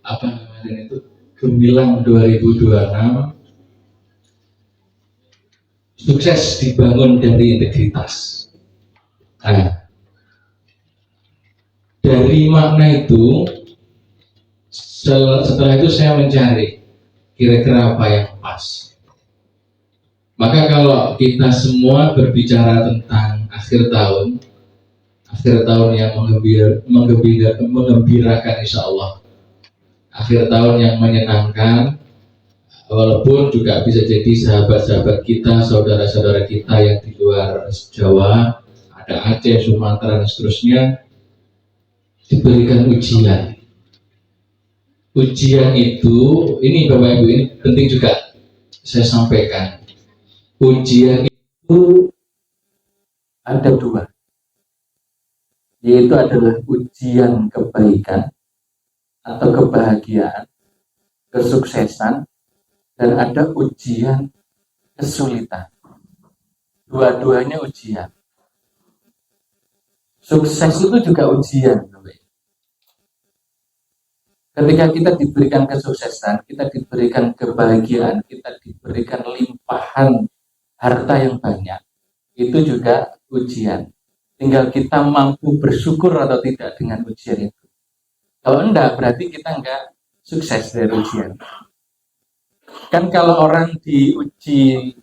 apa namanya itu, Gemilang 2026 sukses dibangun dari integritas. Nah, dari makna itu setelah itu saya mencari kira-kira apa yang pas. Maka kalau kita semua berbicara tentang akhir tahun yang mengembirakan insya Allah, akhir tahun yang menyenangkan, walaupun juga bisa jadi sahabat-sahabat kita, saudara-saudara kita yang di luar Jawa, ada Aceh, Sumatera, dan seterusnya, diberikan ujian. Ujian itu, ini Bapak Ibu, ini penting juga saya sampaikan. Ujian itu ada dua, yaitu adalah ujian kebaikan atau kebahagiaan, kesuksesan, dan ada ujian kesulitan. Dua-duanya ujian. Sukses itu juga ujian. Ketika kita diberikan kesuksesan, kita diberikan kebahagiaan, kita diberikan limpahan harta yang banyak, itu juga ujian. Tinggal kita mampu bersyukur atau tidak dengan ujian itu. Kalau enggak, berarti kita enggak sukses dari ujian. Kan kalau orang diuji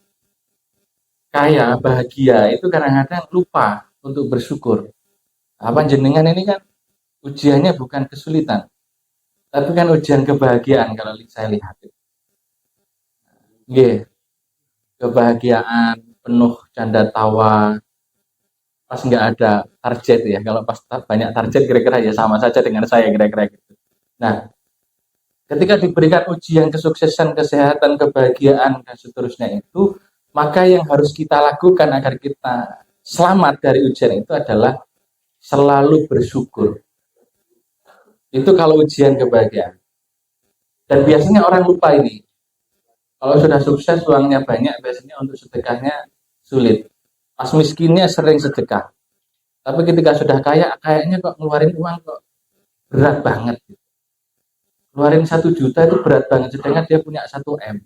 kaya, bahagia, itu kadang-kadang lupa untuk bersyukur. Apa jenengan ini kan ujiannya bukan kesulitan, tapi kan ujian kebahagiaan kalau saya lihat. Nggih, kebahagiaan penuh canda tawa, pas nggak ada target ya. Kalau pas banyak target kira-kira ya sama saja dengan saya kira-kira gitu. Nah, ketika diberikan ujian kesuksesan, kesehatan, kebahagiaan, dan seterusnya itu, maka yang harus kita lakukan agar kita selamat dari ujian itu adalah selalu bersyukur. Itu kalau ujian kebahagiaan. Dan biasanya orang lupa ini. Kalau sudah sukses, uangnya banyak, biasanya untuk sedekahnya sulit. Pas miskinnya sering sedekah. Tapi ketika sudah kaya, kayaknya kok ngeluarin uang kok berat banget. Ngeluarin 1 juta itu berat banget, sedangkan dia punya 1 M.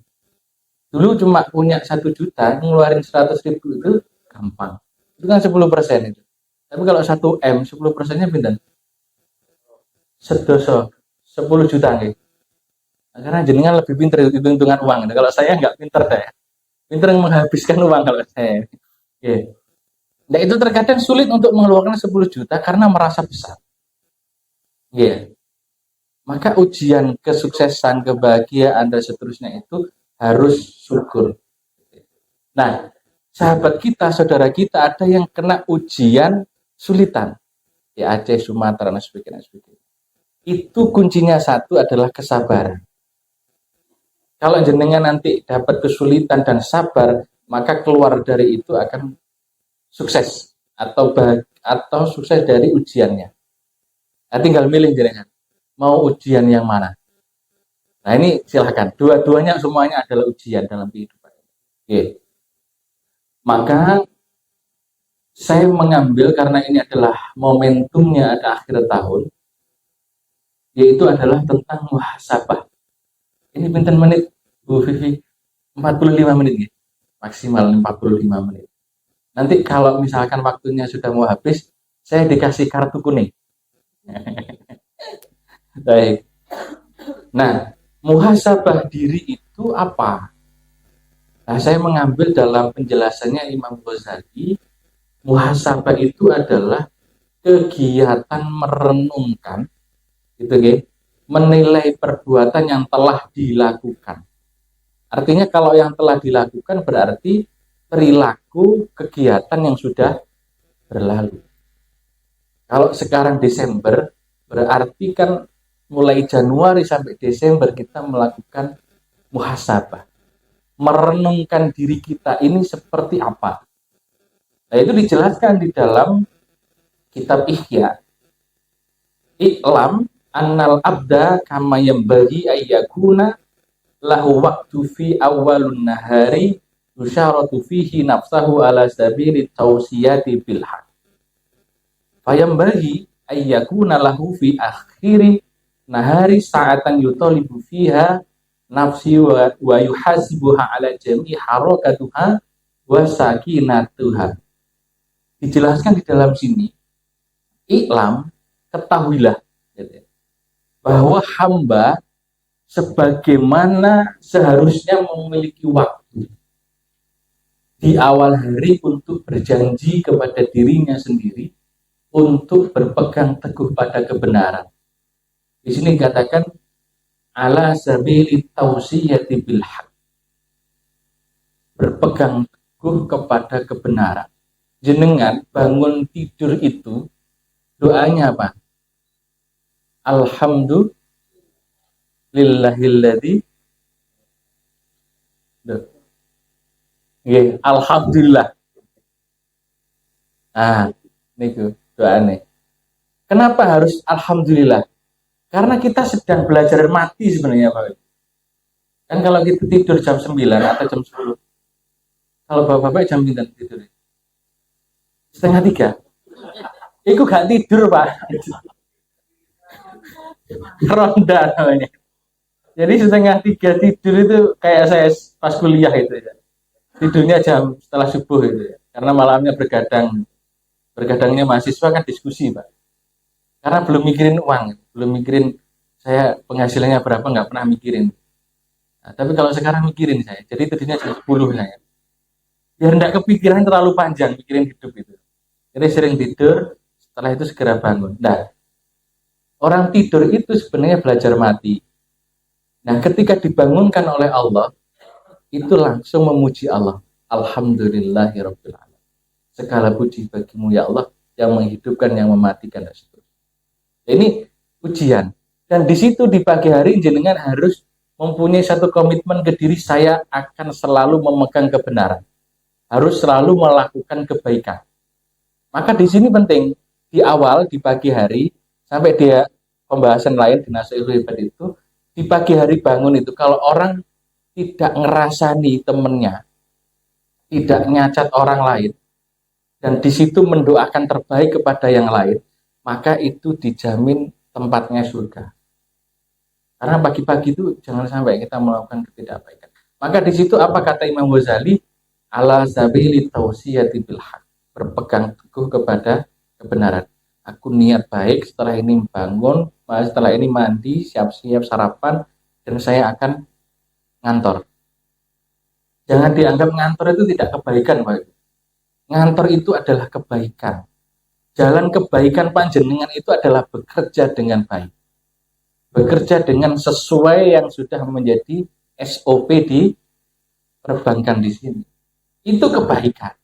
Dulu cuma punya 1 juta, ngeluarin 100 ribu itu gampang. Itu kan 10% itu. Tapi kalau 1 M, 10%-nya pindah. Sedoso 10 juta nih. Karena jenengan lebih pintar hitung-hitungan uang. Nah, kalau saya nggak pintar deh. Pintar menghabiskan uang kalau saya. Yeah. Nah, itu terkadang sulit untuk mengeluarkan 10 juta karena merasa besar. Yeah. Maka ujian kesuksesan, kebahagiaan, dan seterusnya itu harus syukur. Nah, sahabat kita, saudara kita, ada yang kena ujian sulitan. Di Aceh, Sumatera, dan sebagainya. Itu kuncinya satu adalah kesabaran. Kalau jenengan nanti dapat kesulitan dan sabar, maka keluar dari itu akan sukses atau sukses dari ujiannya. Nah, tinggal milih jenengan mau ujian yang mana. Nah, ini silahkan. Dua-duanya semuanya adalah ujian dalam kehidupan. Oke. Maka saya mengambil karena ini adalah momentumnya ada akhir tahun, yaitu adalah tentang muhasabah. Ini pinten menit Bu Vivi? 45 menit ya? Maksimal 45 menit. Nanti kalau misalkan waktunya sudah mau habis, saya dikasih kartu kuning. Baik. Nah, muhasabah diri itu apa? Nah, saya mengambil dalam penjelasannya Imam Ghazali, muhasabah itu adalah kegiatan merenungkan, gitu ya, menilai perbuatan yang telah dilakukan. Artinya kalau yang telah dilakukan berarti perilaku kegiatan yang sudah berlalu. Kalau sekarang Desember, berarti kan mulai Januari sampai Desember kita melakukan muhasabah. Merenungkan diri kita ini seperti apa. Nah, itu dijelaskan di dalam kitab Ihya. I'lam annal abda kama yambaghi ayyakuna lahu waqtu fi awwalun nahari yusyaratu fihi nafsahu ala sabili tawsiyati bil haq. Fayambaghi ayyakuna lahu fi akhiri nahari sa'atan yutalibu fiha nafsi wa yuhasibuha ala jami'i harakatuha wa sakinatuha. Dijelaskan di dalam sini, iklam, ketahuilah gitu ya, bahwa hamba sebagaimana seharusnya memiliki waktu di awal hari untuk berjanji kepada dirinya sendiri untuk berpegang teguh pada kebenaran. Di sini dikatakan ala sabili tausiyati bil haq, berpegang teguh kepada kebenaran. Jenengan bangun tidur itu doanya apa? Alhamdulillahilladzi alhamdulillah. Niku doane. Kenapa harus alhamdulillah? Karena kita sedang belajar mati sebenarnya Pak. Kan kalau kita tidur jam 9 atau jam 10. Kalau Bapak-bapak jam berapa tidur? 2:30. Iku gak tidur Pak. Ronda namanya. Jadi 2:30 tidur itu kayak saya pas kuliah itu ya. Tidurnya jam setelah subuh itu ya. Karena malamnya bergadang. Bergadangnya mahasiswa kan diskusi Pak. Karena belum mikirin uang, belum mikirin saya penghasilannya berapa, nggak pernah mikirin. Nah, tapi kalau sekarang mikirin saya, jadi tidurnya jam 10 saya. Biar nggak kepikiran terlalu panjang mikirin hidup itu. Jadi sering tidur, setelah itu segera bangun. Nah, orang tidur itu sebenarnya belajar mati. Nah, ketika dibangunkan oleh Allah, itu langsung memuji Allah. Alhamdulillahirabbil alamin. Segala puji bagimu ya Allah yang menghidupkan, yang mematikan dan seterusnya. Ini ujian. Dan di situ di pagi hari jenengan harus mempunyai satu komitmen ke diri, saya akan selalu memegang kebenaran. Harus selalu melakukan kebaikan. Maka di sini penting di awal di pagi hari sampai dia pembahasan lain di Nasihatul Ibad itu, di pagi hari bangun itu kalau orang tidak ngerasani temennya, tidak nyacat orang lain, dan di situ mendoakan terbaik kepada yang lain, maka itu dijamin tempatnya surga. Karena pagi-pagi itu jangan sampai kita melakukan ketidakbaikan. Maka di situ apa kata Imam Ghazali? Ala sabili tausiyati bil haq, berpegang teguh kepada kebenaran. Aku niat baik, setelah ini bangun, setelah ini mandi, siap-siap sarapan, dan saya akan ngantor. Jangan dianggap ngantor itu tidak kebaikan, Pak. Ngantor itu adalah kebaikan. Jalan kebaikan panjenengan itu adalah bekerja dengan baik. Bekerja dengan sesuai yang sudah menjadi SOP di perbankan di sini. Itu kebaikan.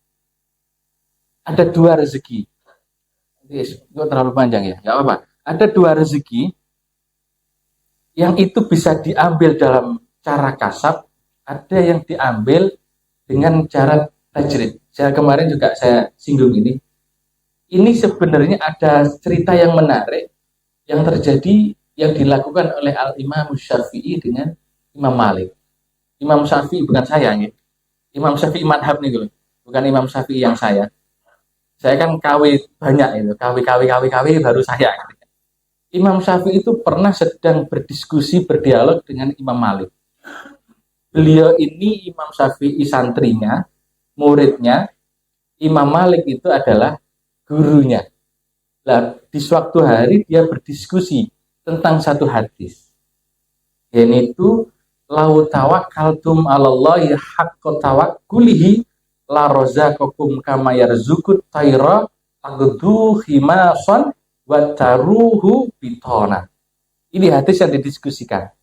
Ada 2 rezeki. Itu terlalu panjang ya, nggak apa-apa. Ada 2 rezeki yang itu bisa diambil dalam cara kasab, ada yang diambil dengan cara tajrid. Saya kemarin juga saya singgung ini. Ini sebenarnya ada cerita yang menarik yang terjadi yang dilakukan oleh Al-Imam Syafi'i dengan Imam Malik. Imam Syafi'i bukan saya nih. Imam Syafi'i madhab nih gitu. Bukan Imam Syafi'i yang saya. Saya kan KW banyak itu, KW baru saya. Imam Syafi'i itu pernah sedang berdiskusi, berdialog dengan Imam Malik. Beliau ini Imam Syafi'i santrinya, muridnya. Imam Malik itu adalah gurunya. Nah, di suatu hari dia berdiskusi tentang satu hadis. Yaitu lau tawakkaltum 'alallahi haqqa tawakkulihi la razaqakum kama yarzuqut tayra taqdu khimasan wa taruhu bitona. Ini hadis yang didiskusikan.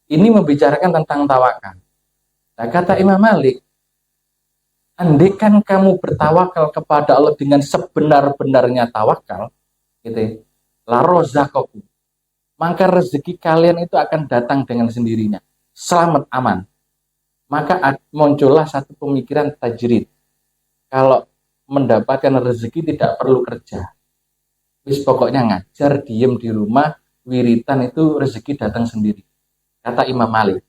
Ini membicarakan tentang tawakal. Nah, kata Imam Malik, andaikan kamu bertawakal kepada Allah dengan sebenar-benarnya tawakal, gitu, la razaqakum, maka rezeki kalian itu akan datang dengan sendirinya, selamat aman. Maka muncullah satu pemikiran tajrid. Kalau mendapatkan rezeki tidak perlu kerja. Wis pokoknya ngajar, diem di rumah, wiritan itu rezeki datang sendiri. Kata Imam Malik.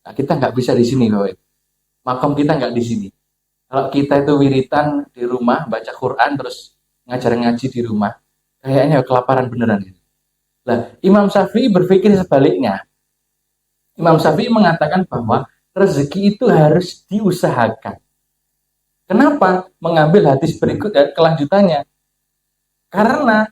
Nah, kita nggak bisa di sini, kawan. Makom kita nggak di sini. Kalau kita itu wiritan di rumah, baca Quran terus ngajar ngaji di rumah, kayaknya kelaparan beneran. Lah, Imam Syafi'i berpikir sebaliknya. Imam Syafi'i mengatakan bahwa rezeki itu harus diusahakan. Kenapa mengambil hadis berikut dan kelanjutannya? Karena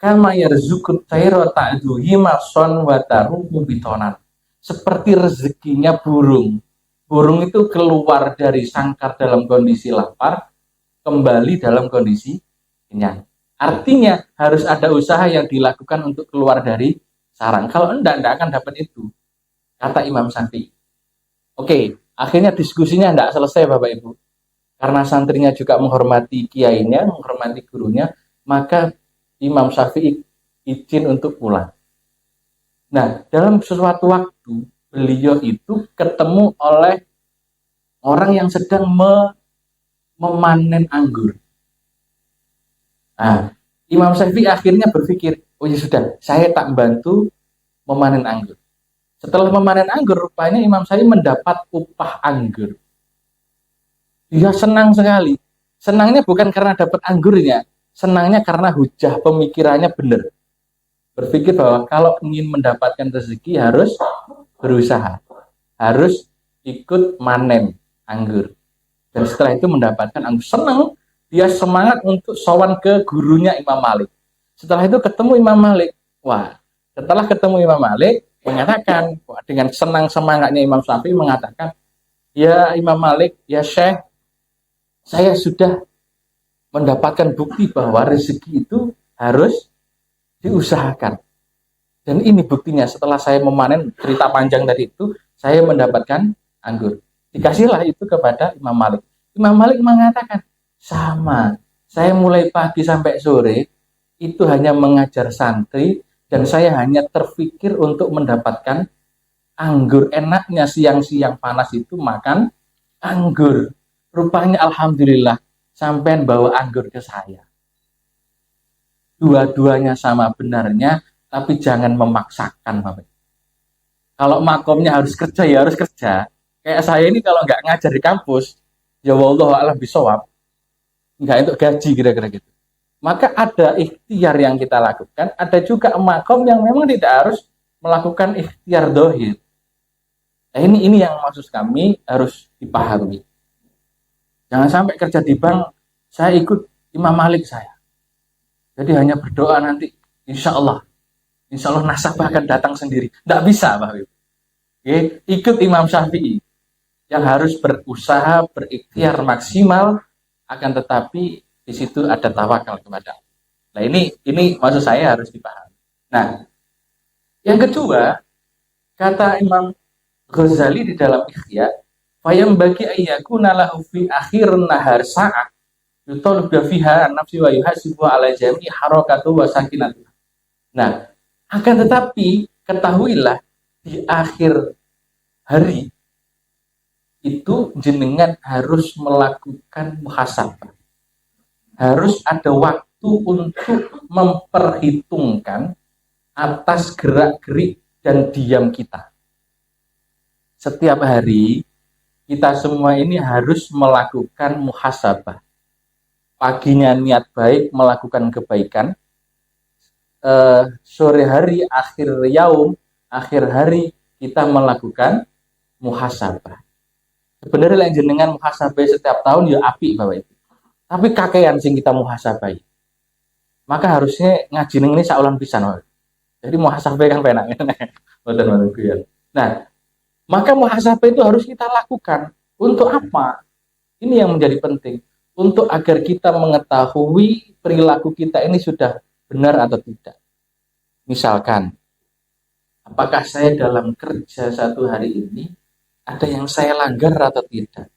kama yarzuqut tayra ta'du himason wa taruhu bitonan. Seperti rezekinya burung. Burung itu keluar dari sangkar dalam kondisi lapar, kembali dalam kondisi kenyang. Artinya harus ada usaha yang dilakukan untuk keluar dari sarang. Kalau enggak akan dapat itu, kata Imam Syafi'i. Oke, akhirnya diskusinya enggak selesai Bapak Ibu. Karena santrinya juga menghormati kiainya, menghormati gurunya, maka Imam Syafi'i izin untuk pulang. Nah, dalam sesuatu waktu, beliau itu ketemu oleh orang yang sedang memanen anggur. Nah, Imam Syafi'i akhirnya berpikir, oh ya sudah, saya tak bantu memanen anggur. Setelah memanen anggur, rupanya Imam Syafi'i mendapat upah anggur. Dia senang sekali. Senangnya bukan karena dapat anggurnya, senangnya karena hujah pemikirannya benar. Berpikir bahwa kalau ingin mendapatkan rezeki harus berusaha, harus ikut manen anggur. Dan setelah itu mendapatkan anggur, senang, dia semangat untuk sowan ke gurunya Imam Malik. Setelah itu ketemu Imam Malik. Wah, setelah ketemu Imam Malik, mengatakan, wah, dengan senang semangatnya Imam Syafi'i mengatakan, ya Imam Malik, ya Syekh, saya sudah mendapatkan bukti bahwa rezeki itu harus diusahakan. Dan ini buktinya, setelah saya memanen, cerita panjang tadi itu, saya mendapatkan anggur. Dikasihlah itu kepada Imam Malik. Imam Malik mengatakan, sama, saya mulai pagi sampai sore, itu hanya mengajar santri, dan saya hanya terfikir untuk mendapatkan anggur. Enaknya siang-siang panas itu makan anggur. Rupanya alhamdulillah sampean bawa anggur ke saya. Dua-duanya sama benarnya, tapi jangan memaksakan, Bapak. Kalau makomnya harus kerja ya harus kerja. Kayak saya ini kalau nggak ngajar di kampus, ya wallahu a'lam bishawab, nggak untuk gaji kira-kira gitu. Maka ada ikhtiar yang kita lakukan, ada juga makom yang memang tidak harus melakukan ikhtiar dohir. Nah, ini yang maksud kami harus dipahami. Jangan sampai kerja di bank, saya ikut Imam Malik saya. Jadi hanya berdoa nanti, insya Allah nasabah akan datang sendiri. Tidak bisa, Pak Ibu. Oke, ikut Imam Syafi'i yang harus berusaha, berikhtiar maksimal, akan tetapi di situ ada tawakal kepada Allah. Nah, ini maksud saya harus dipahami. Nah, yang kedua, kata Imam Ghazali di dalam Ihya, fayam bagi ayyakuna lahu fi akhir nahar sa'ah yutolba fiha nafsi wa yuhasibu ala jami harakatu wa sakinatu. Nah, akan tetapi ketahuilah di akhir hari itu jenengan harus melakukan muhasabah. Harus ada waktu untuk memperhitungkan atas gerak-gerik dan diam kita. Setiap hari kita semua ini harus melakukan muhasabah. Paginya niat baik melakukan kebaikan, sore hari akhir yaum, akhir hari kita melakukan muhasabah. Sebenarnya yang jenengan muhasabah setiap tahun ya apik Bapak Ibu. Tapi kakean sing kita muhasabah. Maka harusnya ngaji ini saulan pisan. Jadi muhasabah kan penak. Nah, maka muhasabah itu harus kita lakukan. Untuk apa? Ini yang menjadi penting. Untuk agar kita mengetahui perilaku kita ini sudah benar atau tidak. Misalkan, apakah saya dalam kerja satu hari ini ada yang saya langgar atau tidak?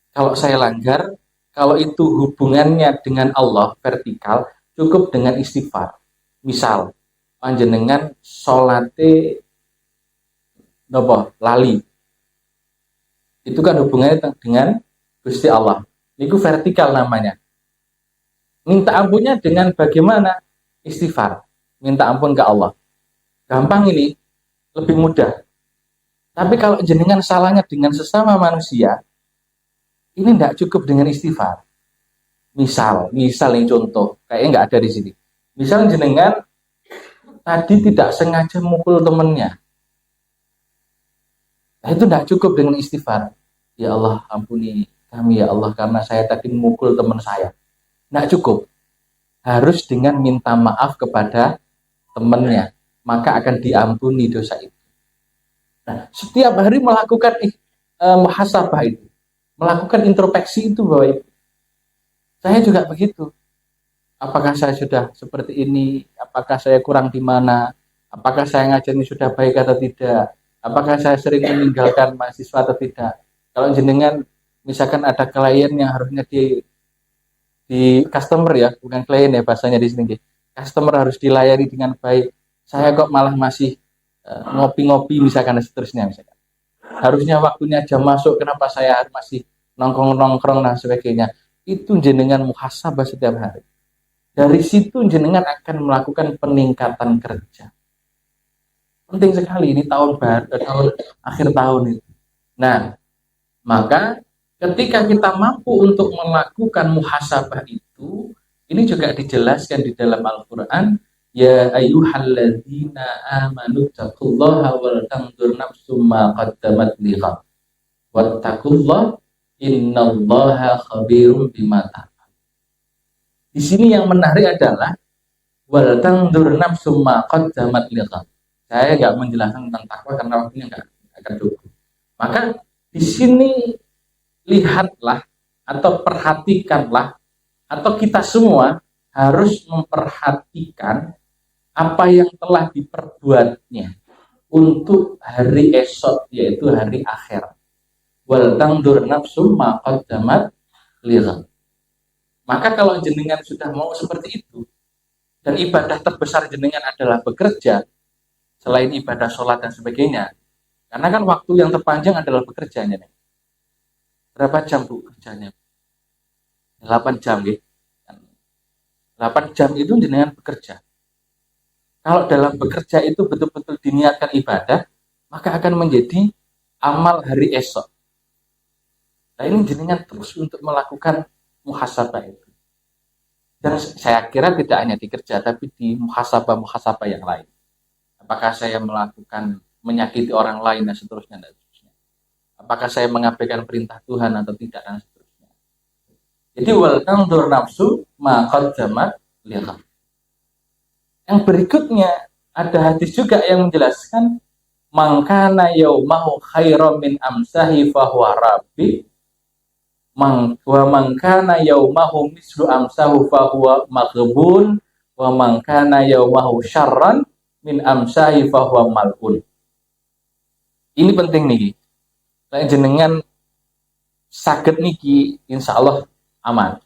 Kalau saya langgar, kalau itu hubungannya dengan Allah vertikal, cukup dengan istighfar. Misal, panjenengan sholate nopo lali. Itu kan hubungannya dengan Gusti Allah. Itu vertikal namanya. Minta ampunnya dengan bagaimana? Istighfar. Minta ampun ke Allah. Gampang ini, lebih mudah. Tapi kalau jenengan salahnya dengan sesama manusia, ini tidak cukup dengan istighfar. Misal yang contoh, kayaknya nggak ada di sini. Misal jenengan tadi tidak sengaja mukul temennya. Nah, itu tidak cukup dengan istighfar. Ya Allah, ampuni kami ya Allah karena saya tadi mukul teman saya. Tidak cukup. Harus dengan minta maaf kepada temannya, maka akan diampuni dosa itu. Nah, setiap hari melakukan muhasabah itu, melakukan introspeksi itu bahwa saya juga begitu. Apakah saya sudah seperti ini? Apakah saya kurang di mana? Apakah saya ngajarnya sudah baik atau tidak? Apakah saya sering meninggalkan mahasiswa atau tidak? Kalau jenengan misalkan ada klien yang harusnya di customer ya, bukan klien ya bahasanya di sini. Customer harus dilayani dengan baik. Saya kok malah masih ngopi-ngopi misalkan dan seterusnya misalkan. Harusnya waktunya jam masuk, kenapa saya masih nongkrong-nongkrong dan sebagainya. Itu jenengan muhasabah setiap hari. Dari situ jenengan akan melakukan peningkatan kerja. Penting sekali ini tahun akhir tahun itu. Nah, maka ketika kita mampu untuk melakukan muhasabah itu, ini juga dijelaskan di dalam Al-Qur'an, ya ayyuhalladzina amanu taqullaha wal tanzur nafsum ma qaddamat lighad. Wattaqullaha innallaha khabirum bima ta'malun. Di sini yang menarik adalah wal tanzur nafsum ma qaddamat lighad. Saya nggak menjelaskan tentang takwa karena waktunya nggak akan cukup. Maka di sini lihatlah atau perhatikanlah atau kita semua harus memperhatikan apa yang telah diperbuatnya untuk hari esok, yaitu hari akhir. Wal tanzur nafsum ma qaddamat lighad. Maka kalau jenengan sudah mau seperti itu, dan ibadah terbesar jenengan adalah bekerja, selain ibadah sholat dan sebagainya, karena kan waktu yang terpanjang adalah bekerjanya. Berapa jam Bu kerjanya? 8 jam ya. 8 jam itu jenengan bekerja. Kalau dalam bekerja itu betul-betul diniatkan ibadah, maka akan menjadi amal hari esok. Nah ini jenengan terus untuk melakukan muhasabah itu. Dan saya kira tidak hanya di kerja, tapi di muhasabah yang lain. Apakah saya melakukan menyakiti orang lain dan seterusnya. Apakah saya mengabaikan perintah Tuhan atau tidak dan seterusnya. Jadi wal tanzur nafsu ma qaddamat lighad. Yang berikutnya ada hadis juga yang menjelaskan man kana yaumahu khairan min amsahi fahuwa rabbi wa man kana yaumahu mislu amsahu fahuwa maghbun wa man kana yaumahu syarran min amsahi fahuwa mal'un. Ini penting nih. Nek jenengan saged niki insyaallah aman.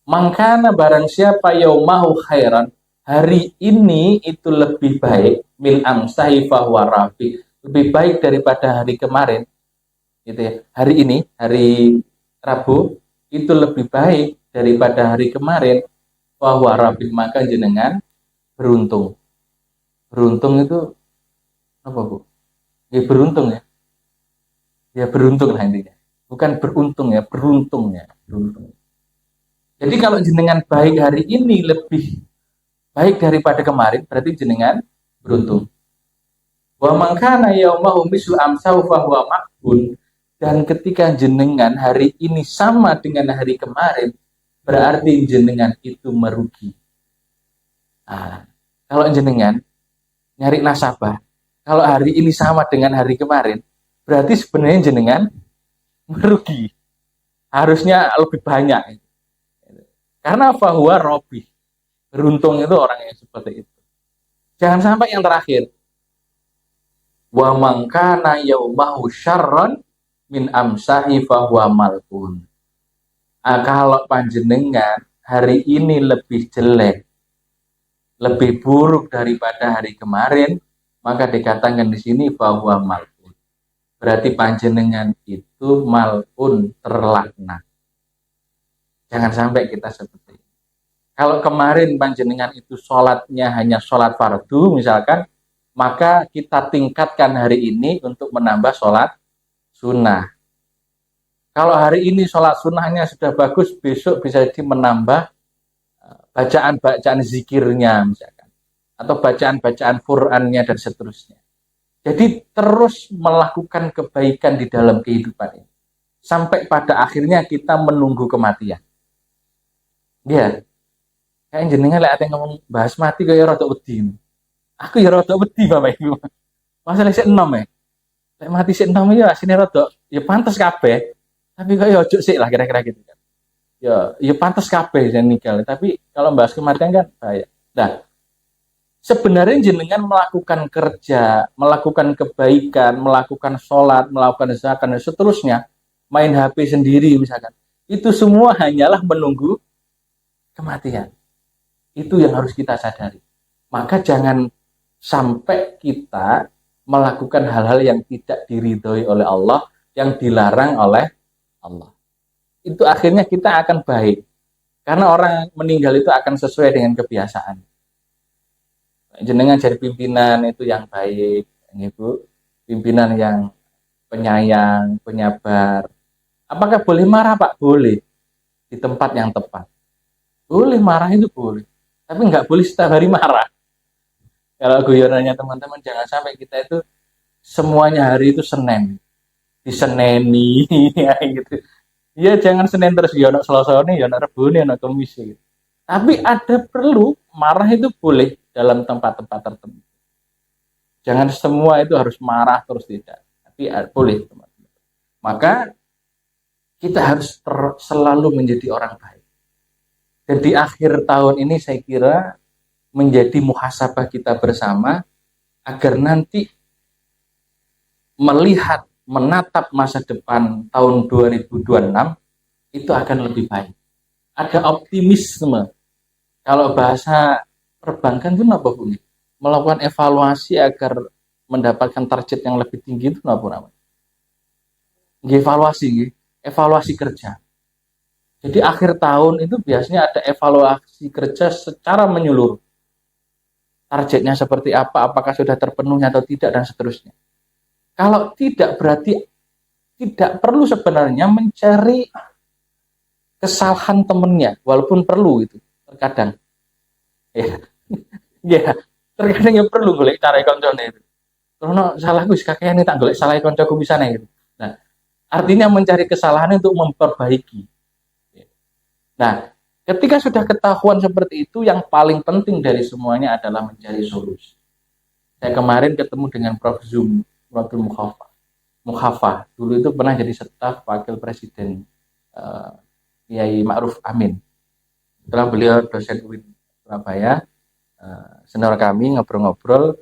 Mangkana barang siapa yaumahu khairan, hari ini itu lebih baik min amsahi fahuwa rabi, lebih baik daripada hari kemarin. Gitu ya. Hari ini, hari Rabu itu lebih baik daripada hari kemarin. Fahuwa rabi, maka jenengan beruntung. Beruntung itu apa Bu? Ya beruntung ya. Ya beruntung lah intinya. Bukan beruntung ya, beruntung ya. Beruntung. Jadi kalau jenengan baik hari ini lebih baik daripada kemarin, berarti jenengan beruntung. Wa man kana yaumahu mislu amsahu fahuwa maqbun. Dan ketika jenengan hari ini sama dengan hari kemarin, berarti jenengan itu merugi. Nah, kalau jenengan nyari nasabah, kalau hari ini sama dengan hari kemarin, berarti sebenarnya jenengan merugi. Harusnya lebih banyak. Karena fahuwa robi. Beruntung itu orang yang seperti itu. Jangan sampai yang terakhir. Wa man kana yaumahu syarran min amsahi fahuwa mal'un. Kalau panjenengan hari ini lebih jelek, lebih buruk daripada hari kemarin, maka dikatakan di sini fahuwa mal'un. Berarti panjenengan itu mal'un, terlaknat. Jangan sampai kita seperti ini. Kalau kemarin panjenengan itu sholatnya hanya sholat fardu misalkan, maka kita tingkatkan hari ini untuk menambah sholat sunnah. Kalau hari ini sholat sunnahnya sudah bagus, besok bisa jadi menambah bacaan-bacaan zikirnya misalkan. atau bacaan-bacaan Qur'annya dan seterusnya. Jadi terus melakukan kebaikan di dalam kehidupan ini. Sampai pada akhirnya kita menunggu kematian. Ya, kayak jenengan lek ate ngomong bahas mati kaya rada wedi. Aku ya rada wedi Bapak Ibu. Masalah sik enom ya. Lek mati sik enom ya asine rada ya pantes kabeh. Tapi kok ya ojo sik lah kira-kira gitu kan. Ya pantes kabeh jan nikah. Tapi kalau bahas kematian kan bahaya. Nah, sebenarnya jenengan melakukan kerja, melakukan kebaikan, melakukan sholat, melakukan zakat dan seterusnya, main HP sendiri misalkan. Itu semua hanyalah menunggu kematian. Itu yang harus kita sadari. Maka jangan sampai kita melakukan hal-hal yang tidak diridhoi oleh Allah, yang dilarang oleh Allah. Itu akhirnya kita akan baik. Karena orang meninggal itu akan sesuai dengan kebiasaan. Jenengan jadi pimpinan itu yang baik, Ibu. Pimpinan yang penyayang, penyabar. Apakah boleh marah, Pak? Boleh. Di tempat yang tepat. Boleh marah itu boleh. Tapi nggak boleh setiap hari marah. Kalau guyonannya teman-teman, jangan sampai kita itu semuanya hari itu Senin. Diseneni, ya gitu. Ya jangan Senin terus, ya anak Selasa nih, ya anak Rabu nih, anak Kamis gitu. Tapi ada perlu, marah itu boleh dalam tempat-tempat tertentu. Jangan semua itu harus marah terus, tidak. Tapi boleh, teman-teman. Maka kita harus selalu menjadi orang baik. Dan di akhir tahun ini saya kira menjadi muhasabah kita bersama agar nanti melihat, menatap masa depan tahun 2026 itu akan lebih baik. Ada optimisme. Kalau bahasa perbankan itu apa Bu? Melakukan evaluasi agar mendapatkan target yang lebih tinggi itu apa namanya? Evaluasi kerja. Jadi akhir tahun itu biasanya ada evaluasi kerja secara menyeluruh. Targetnya seperti apa, apakah sudah terpenuhi atau tidak, dan seterusnya. Kalau tidak, berarti tidak perlu sebenarnya mencari kesalahan temennya, walaupun perlu itu terkadang. Ya, ya terkadang yang perlu golek cara koncone itu. Karena salahku kakek ini tak golek salah koncoku bisa nih gitu. Nah, artinya mencari kesalahan untuk memperbaiki. Nah, ketika sudah ketahuan seperti itu, yang paling penting dari semuanya adalah mencari solusi. Saya kemarin ketemu dengan Prof. Zoom, Prof. Mukhafah. Dulu itu pernah jadi staf Wakil Presiden Kiai Ma'ruf Amin. Setelah beliau dosen UIN Surabaya, senior kami ngobrol-ngobrol,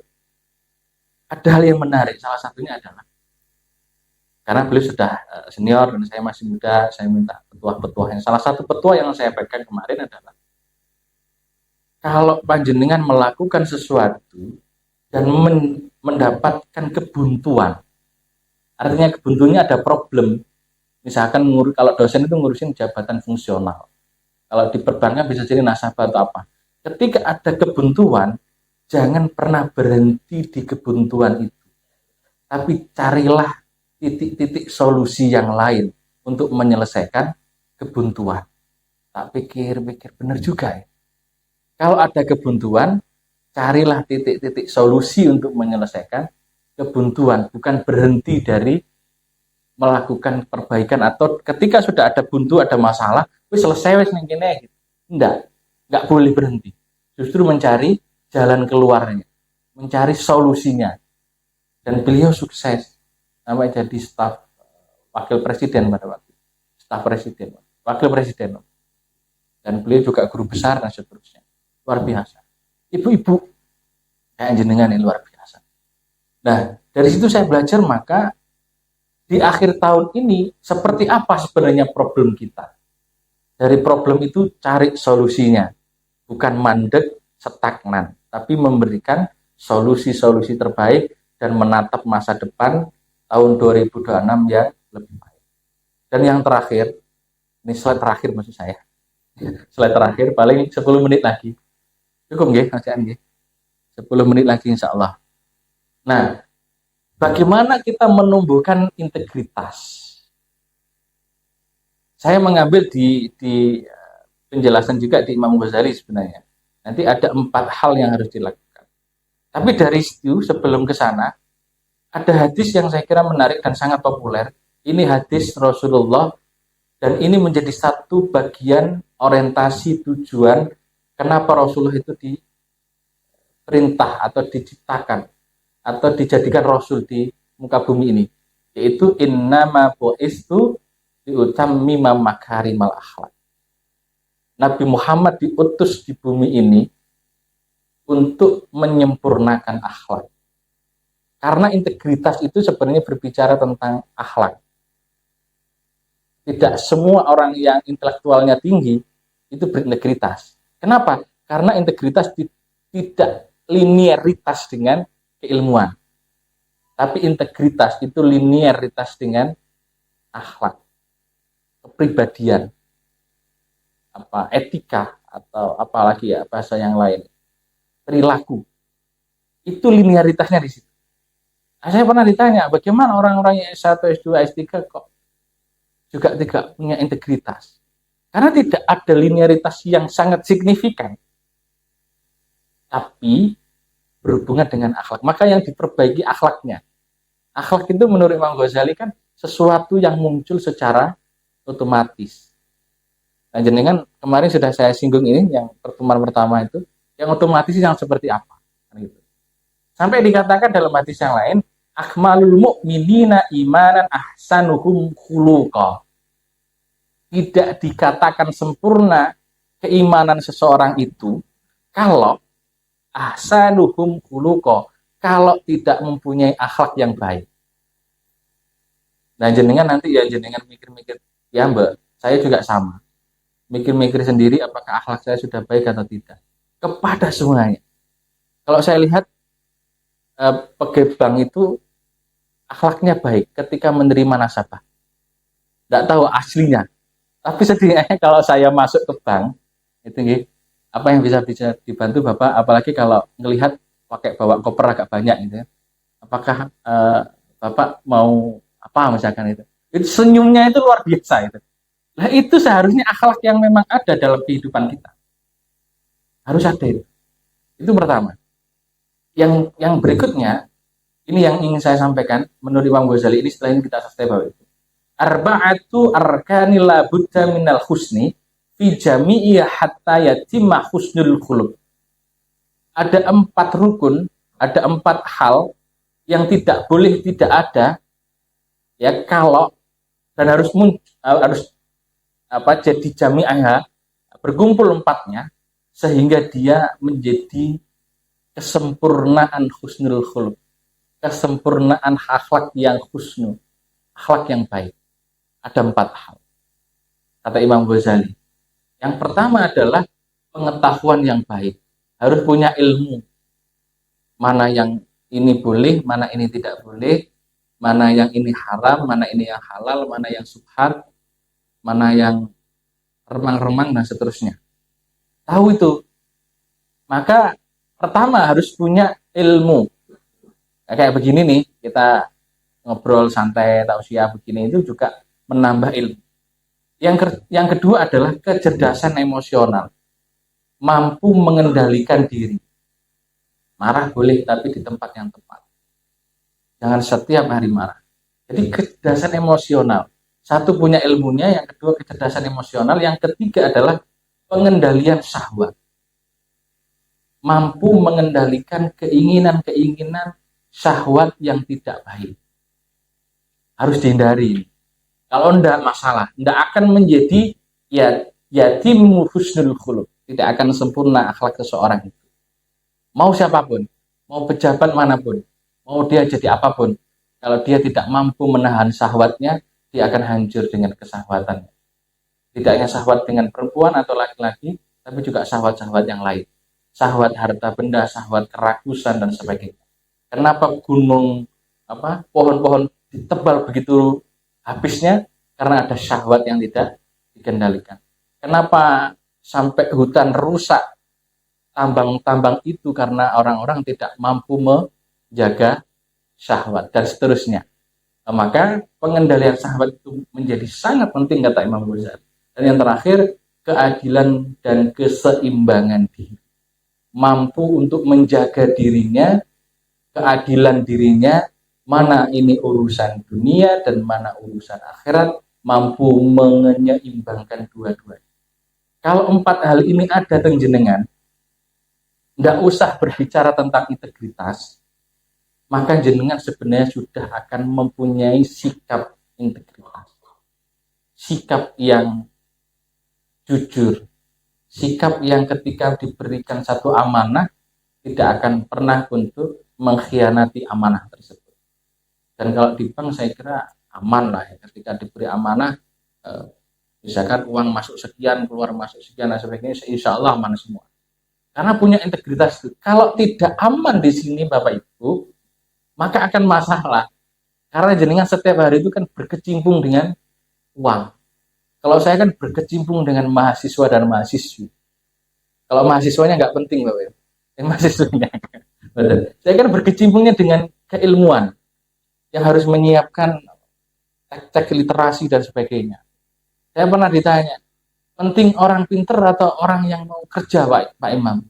ada hal yang menarik. Salah satunya adalah karena beliau sudah senior dan saya masih muda, saya minta petuah-petuahnya. Salah satu petuah yang saya pegang kemarin adalah kalau panjenengan melakukan sesuatu dan mendapatkan kebuntuan, artinya kebuntuannya ada problem. Misalkan kalau dosen itu ngurusin jabatan fungsional, kalau di perbankan bisa jadi nasabah atau apa. Ketika ada kebuntuan, jangan pernah berhenti di kebuntuan itu, tapi carilah titik-titik solusi yang lain untuk menyelesaikan kebuntuan. Tak pikir-pikir benar juga ya. Kalau ada kebuntuan, carilah titik-titik solusi untuk menyelesaikan kebuntuan, bukan berhenti dari melakukan perbaikan atau ketika sudah ada buntu, ada masalah, wis selesai wis ning kene gitu. Enggak boleh berhenti. Justru mencari jalan keluarnya, mencari solusinya. Dan beliau sukses sampai jadi staf wakil presiden pada waktu staf presiden, wakil presiden, dan beliau juga guru besar dan seterusnya. Luar biasa. Ibu-ibu kayak jenengan ini luar biasa. Nah, dari situ saya belajar, maka di akhir tahun ini seperti apa sebenarnya problem kita. Dari problem itu cari solusinya, bukan mandek stagnan, tapi memberikan solusi-solusi terbaik dan menatap masa depan tahun 2026 yang lebih baik. Dan yang terakhir, ini slide terakhir maksud saya. Slide terakhir paling 10 menit lagi. Cukup nggih, Mas nggih. 10 menit lagi insya Allah. Nah, bagaimana kita menumbuhkan integritas? Saya mengambil di penjelasan juga di Imam Ghazali sebenarnya. Nanti ada 4 hal yang harus dilakukan. Tapi dari situ sebelum ke sana, ada hadis yang saya kira menarik dan sangat populer. Ini hadis Rasulullah dan ini menjadi satu bagian orientasi tujuan kenapa Rasulullah itu diperintah atau diciptakan atau dijadikan Rasul di muka bumi ini. Yaitu innama bu'istu liutammima makarimal akhlak. Nabi Muhammad diutus di bumi ini untuk menyempurnakan akhlak. Karena integritas itu sebenarnya berbicara tentang akhlak. Tidak semua orang yang intelektualnya tinggi itu berintegritas. Kenapa? Karena integritas tidak linearitas dengan keilmuan. Tapi integritas itu linearitas dengan akhlak, kepribadian, etika atau apalagi ya bahasa yang lain, perilaku. Itu linearitasnya di situ. Nah, saya pernah ditanya, bagaimana orang-orang yang S1, S2, S3 kok juga tidak punya integritas? Karena tidak ada linearitas yang sangat signifikan. Tapi berhubungan dengan akhlak. Maka yang diperbaiki akhlaknya. Akhlak itu menurut Imam Ghazali kan sesuatu yang muncul secara otomatis. Nah, jenengan kemarin sudah saya singgung ini, yang pertemuan pertama itu, yang otomatis yang seperti apa? Gitu. Sampai dikatakan dalam hadis yang lain, akmalul mu'minina imanan ahsanuhum khuluqa. Tidak dikatakan sempurna keimanan seseorang itu kalau ahsanuhum khuluqa, kalau tidak mempunyai akhlak yang baik. Nah, jenengan nanti ya jenengan mikir-mikir, ya Mbak, saya juga sama. Mikir-mikir sendiri apakah akhlak saya sudah baik atau tidak. Kepada semuanya. Kalau saya lihat pegawai bank itu akhlaknya baik ketika menerima nasabah. Tidak tahu aslinya. Tapi setidaknya kalau saya masuk ke bank, itu apa yang bisa dibantu Bapak, apalagi kalau melihat pakai bawa koper agak banyak gitu ya. Apakah Bapak mau apa misalkan itu. Itu senyumnya itu luar biasa itu. Nah, itu seharusnya akhlak yang memang ada dalam kehidupan kita. Harus ada itu. Itu pertama. Yang berikutnya, ini yang ingin saya sampaikan menurut Imam Ghazali, ini setelah ini kita selesai bahwa itu. Arba'atu arkanil la budda minal husni fi jami'i hatta yatimma husnul khuluq. Ada 4 rukun, ada 4 hal yang tidak boleh tidak ada ya kalau dan harus jadi jami'ah, berkumpul 4-nya sehingga dia menjadi kesempurnaan husnul khuluq, kesempurnaan akhlak yang husnu, akhlak yang baik. Ada 4 hal kata Imam Ghazali. Yang pertama adalah pengetahuan yang baik, harus punya ilmu mana yang ini boleh, mana ini tidak boleh, mana yang ini haram, mana ini yang halal, mana yang subhat, mana yang remang-remang dan seterusnya. Tahu itu. Maka pertama harus punya ilmu. Kayak begini nih, kita ngobrol santai, tausiah begini itu juga menambah ilmu. Yang kedua adalah kecerdasan emosional. Mampu mengendalikan diri. Marah boleh tapi di tempat yang tepat. Jangan setiap hari marah. Jadi kecerdasan emosional. Satu punya ilmunya, yang kedua kecerdasan emosional, yang ketiga adalah pengendalian syahwat. Mampu mengendalikan keinginan-keinginan syahwat yang tidak baik. Harus dihindari. Kalau tidak masalah, tidak akan menjadi yatim husnul khuluq. Tidak akan sempurna akhlak seseorang itu. Mau siapapun, mau pejabat manapun, mau dia jadi apapun, kalau dia tidak mampu menahan syahwatnya, dia akan hancur dengan kesahwatannya. Tidak hanya syahwat dengan perempuan atau laki-laki, tapi juga syahwat-syahwat yang lain. Syahwat harta benda, syahwat kerakusan dan sebagainya. Kenapa gunung pohon-pohon ditebal begitu habisnya? Karena ada syahwat yang tidak dikendalikan. Kenapa sampai hutan rusak tambang-tambang itu? Karena orang-orang tidak mampu menjaga syahwat dan seterusnya. Maka pengendalian syahwat itu menjadi sangat penting kata Imam Ghazali. Dan yang terakhir, keadilan dan keseimbangan diri. mampu untuk menjaga dirinya, keadilan dirinya, mana ini urusan dunia dan mana urusan akhirat, mampu menyeimbangkan dua-duanya. Kalau 4 hal ini ada teng jenengan, nggak usah berbicara tentang integritas, maka jenengan sebenarnya sudah akan mempunyai sikap integritas, sikap yang jujur, sikap yang ketika diberikan satu amanah tidak akan pernah untuk mengkhianati amanah tersebut. Dan kalau di bank saya kira aman lah ya, ketika diberi amanah, misalkan uang masuk sekian, keluar masuk sekian dan sebagainya, insya Allah aman semua. Karena punya integritas itu. Kalau tidak aman di sini Bapak Ibu, maka akan masalah. Karena jenengan setiap hari itu kan berkecimpung dengan uang. Kalau saya kan berkecimpung dengan mahasiswa dan mahasiswi. Kalau mahasiswanya nggak penting Bapak Ibu. Mahasiswanya. Betul. Saya kan berkecimpungnya dengan keilmuan yang harus menyiapkan cek literasi dan sebagainya. Saya pernah ditanya, penting orang pinter atau orang yang mau kerja Pak Imam?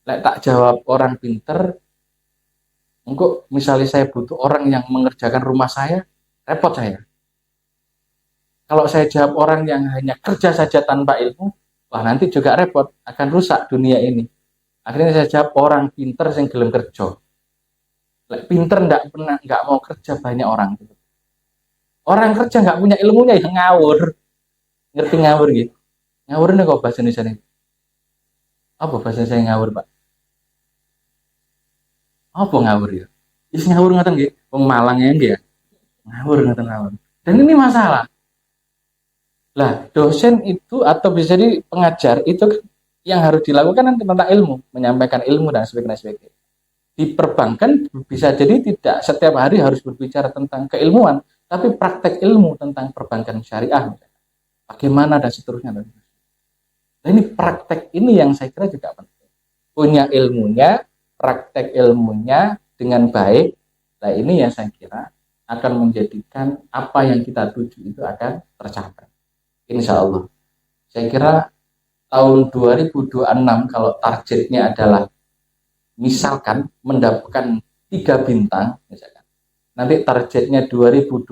Lek tak jawab orang pinter, engkau misalnya saya butuh orang yang mengerjakan rumah saya, repot saya. Kalau saya jawab orang yang hanya kerja saja tanpa ilmu, wah nanti juga repot, akan rusak dunia ini. Akhirnya saya jawab orang pinter yang gelem kerja. Lek pinter nggak mau kerja banyak orang. Orang kerja nggak punya ilmunya ya ngawur, ngerti ngawur gitu. Ngawur ini kok bahasa Indonesia ini? Apa bahasa saya ngawur Pak? Apa ngawur ya? Is ngawur ngatain gitu, wong Malang ya dia. Ngawur ngatain ngawur. Dan ini masalah. Lah, dosen itu atau bisa di pengajar itu yang harus dilakukan kan tentang ilmu, menyampaikan ilmu dan sebagainya. Di perbankan bisa jadi tidak setiap hari harus berbicara tentang keilmuan, tapi praktek ilmu tentang perbankan syariah, bagaimana dan seterusnya. Nah, ini praktek ini yang saya kira juga penting. Punya ilmunya, praktek ilmunya dengan baik. Nah ini yang saya kira akan menjadikan apa yang kita tuju itu akan tercapai. Insya Allah. Saya kira tahun 2026 kalau targetnya adalah misalkan mendapatkan 3 bintang, misalkan. Nanti targetnya 2026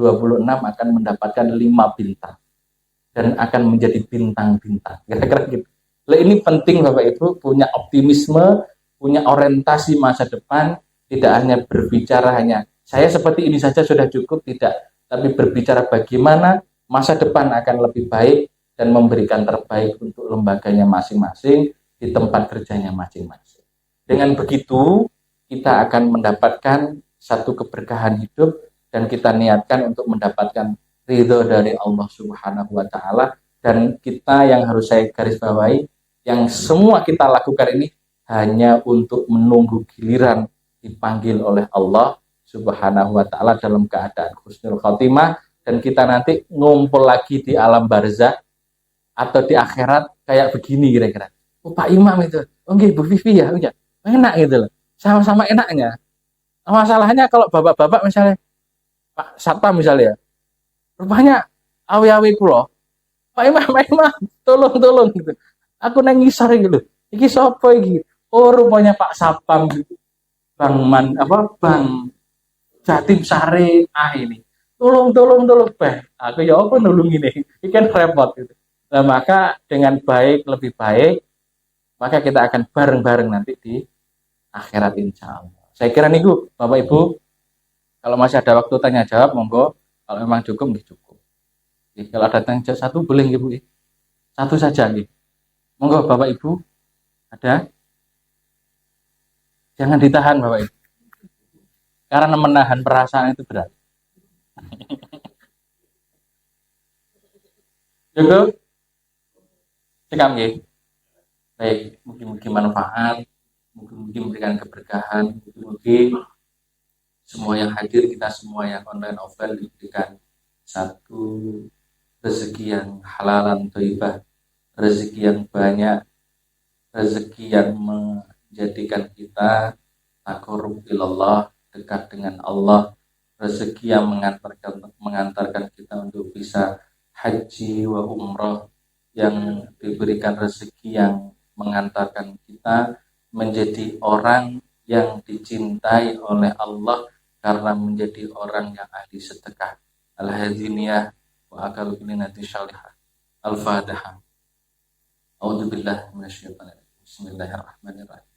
akan mendapatkan 5 bintang. Dan akan menjadi bintang-bintang. Kira-kira gitu. Nah, ini penting Bapak Ibu, punya optimisme, punya orientasi masa depan, tidak hanya berbicara hanya saya seperti ini saja sudah cukup, tidak. Tapi berbicara bagaimana masa depan akan lebih baik dan memberikan terbaik untuk lembaganya masing-masing, di tempat kerjanya masing-masing. Dengan begitu, kita akan mendapatkan satu keberkahan hidup dan kita niatkan untuk mendapatkan ridho dari Allah Subhanahu wa Ta'ala. Dan kita yang harus saya garis bawahi, yang semua kita lakukan ini hanya untuk menunggu giliran dipanggil oleh Allah Subhanahu wa Ta'ala dalam keadaan husnul khotimah, dan kita nanti ngumpul lagi di alam barzah atau di akhirat kayak begini kira-kira. Oh Pak Imam itu, oh nggih Bu Vivi ya, udah enak gitu loh, sama-sama enaknya. Masalahnya kalau bapak-bapak misalnya Pak Satpam misalnya, rupanya awi-awi kulo, Pak Imam, tolong gitu. Aku nangis gitu. Iki sopo iki? Oh rupanya Pak Satpam gitu. Bang Jatim Sare ini. Tolong Beh. Aku ya apa nulung ini? Ini kan repot gitu. Nah, maka dengan baik lebih baik, maka kita akan bareng-bareng nanti di akhirat insya Allah. Saya kira nih Bapak Ibu, kalau masih ada waktu tanya jawab, monggo. Kalau memang cukup, cukup. Jadi, kalau ada tanya jawab satu boleh Ibu. Satu saja nih. Monggo Bapak Ibu, ada? Jangan ditahan Bapak Ibu. Karena menahan perasaan itu berat. Cukup? Cekam ya. Baik, mungkin manfaat, mungkin memberikan keberkahan, mungkin semua yang hadir, kita semua yang online offline diberikan satu rezeki yang halalan thayyibah, rezeki yang banyak, rezeki yang menjadikan kita taqarrub ilallah, dekat dengan Allah, rezeki yang mengantarkan kita untuk bisa haji wa umrah, yang diberikan rezeki yang mengantarkan kita menjadi orang yang dicintai oleh Allah karena menjadi orang yang ahli sedekah. Al-hadiniyah wa akal bilinati syalihah. Al-Fatihah. A'udzubillah minasyaitonir rajim. Bismillahirrahmanirrahim.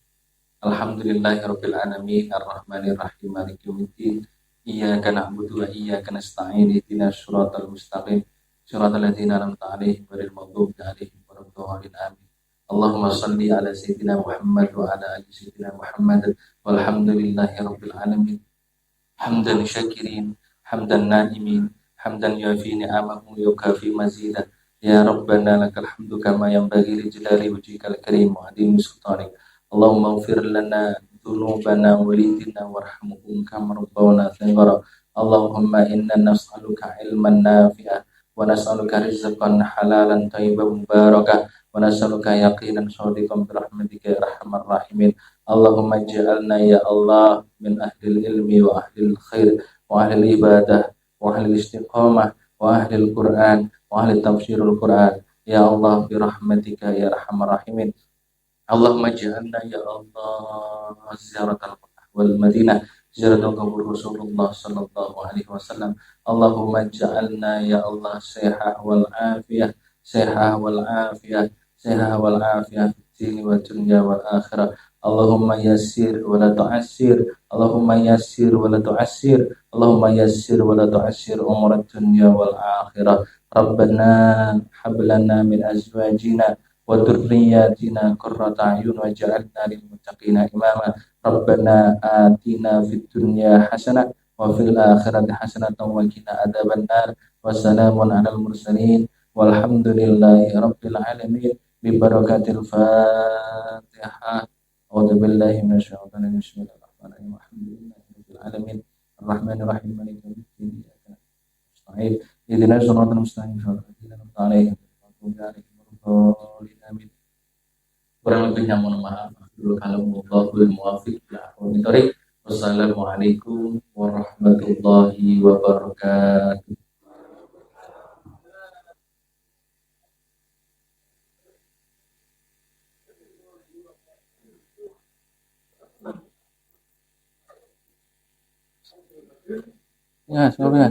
Alhamdulillahirabbil alamin arrahmanir rahim maliki yaumiddin. Iyyaka na'budu wa iyyaka nasta'in ihdinas siratal mustaqim siratal ladzina an'amta 'alaihim ghairil maghdubi 'alaihim waladdallin amin. Allahumma shalli ala sayyidina Muhammad wa ala ali sayyidina Muhammad walhamdulillahirabbil alamin. Hamdan syakirin, hamdan na'imin, hamdan yafi ni'amahu yukafi mazidah. Ya Rabbana lakal hamdu kama yanbaghi li jalali wajhikal karim wa 'azimi sultanik. Allahumma ighfir lana dhunubana walidina warhamhum kama rabbawna shaghara. Allahumma inna nas'aluka ilman nafi'ah wa nas'aluka rizqan halalan thayyiban mubarakah wa nas'aluka yaqinan shadiqan bi rahmatika ya arhamar rahimin. Allahumma ij'alna ya Allah min ahlil ilmi wa ahlil khair wa ahlil ibadah wa ahlil istiqamah wa ahlil Qur'an wa ahlil tafsirul Qur'an ya Allah bi rahmatika ya arhamar rahimin. Allahumma ij'alna ya Allah ziyaratal Makkah wal Madinah ziyaratul kubur Rasulullah sallallahu alaihi wasallam. Allahumma ij'alna ya Allah sihah wal afiyah sihah wal afiyah sihah wal afiyah fid dini wal dunya wal akhirah. Allahumma yassir wa la tu'assir. Allahumma yassir wa la tu'assir. Allahumma yassir wa la tu'assir umur dunya wal akhirah. Rabbana hab lana min azwajina wa dhurriyyatina qurrata a'yun waj'alna lil muttaqina imama. Rabbana atina fid dunya hasanah wa fil akhirati hasanatan wa qina adzabannar. Wassalamun alal mursalin walhamdulillahi rabbil alamin bi barakatil Fatihah. A'udzu billahi minasyaitonir rajim. Bismillahirrahmanirrahim. Alhamdulillahirabbil alamin. Arrahmanir rahim. Maliki yaumiddin. Iyyaka na'budu wa iyyaka nasta'in. Ihdinas siratal mustaqim. Shiratal ladzina an'amta 'alaihim ghairil maghdubi 'alaihim waladdallin. Amin. Kurang lebihnya mohon maaf. Dulu kalau wallahul muwaffiq ila aqwamit thoriq. Wassalamualaikum warahmatullahi wabarakatuh. Ya, sorry ya.